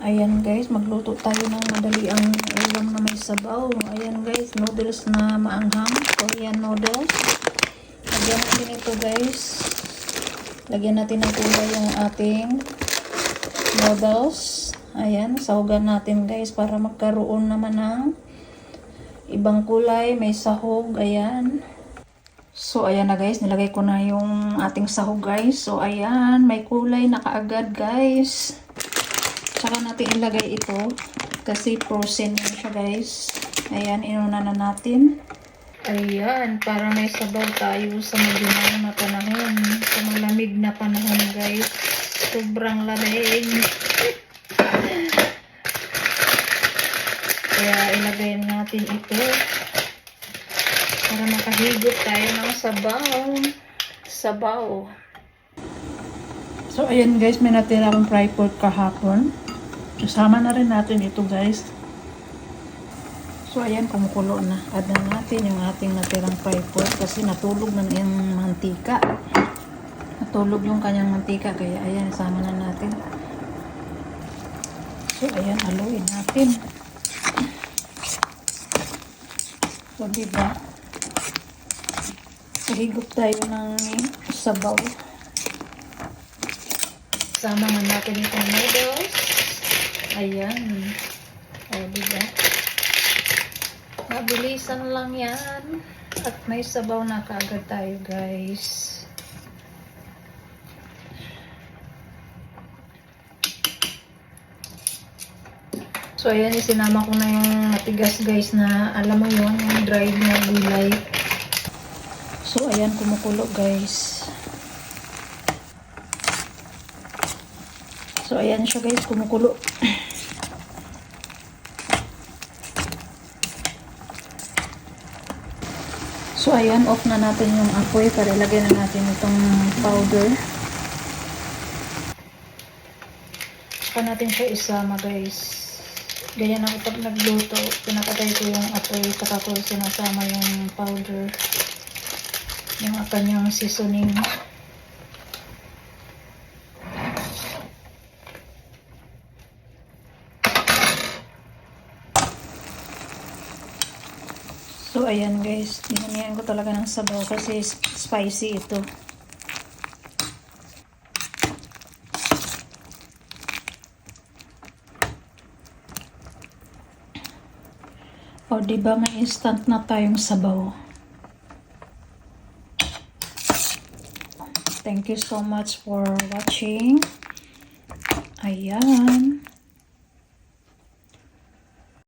Ayan guys, magluto tayo ng madaliang ulam na may sabaw. Ayan guys, noodles na maanghang. Korean noodles. Lagyan natin ito guys. Lagyan natin ng kulay yung ating noodles. Ayan, sahugan natin guys para magkaroon naman ng ibang kulay. May sahog, ayan. So ayan na guys, nilagay ko na yung ating sahog guys. So ayan, may kulay na kaagad guys. Tsaka natin ilagay ito kasi frozen na siya guys. Ayan, inuna na natin. Ayan, para may sabaw tayo sa maginang na panahon. Sa malamig na panahon guys. Sobrang lamig. Kaya ilagay natin ito para makahigop tayo ng sabaw. So ayan guys, may natira akong fried pork kahapon. Kasama na rin natin ito guys. So ayan, kumukulo na. Add na natin yung ating natirang fried pork kasi natulog na yung mantika. Natulog yung kanyang mantika kaya ayan, isama na natin. So ayan, haluin natin. So diba, higop tayo ng sabaw. Sama nga natin itong noodles. Ayan. O, diba? Mabilisan lang yan. At may sabaw na kaagad tayo, guys. So, ayan. Isinama ko na yung matigas, guys, na alam mo yun, yung dried na gulay. So, ayan. Kumukulo, guys. So, ayan siya, guys. Kumukulo. So, ayan, off na natin yung apoy para ilagay na natin itong powder. Saka natin siya isama, guys. Ganyan ako pag nagluto. Pinapatay ko yung apoy, saka ko sinasama yung powder. Yung kanyang seasoning. So, ayan guys, dinamihan ko talaga ng sabaw kasi spicy ito. O, diba may instant na tayong sabaw. Thank you so much for watching. Ayan.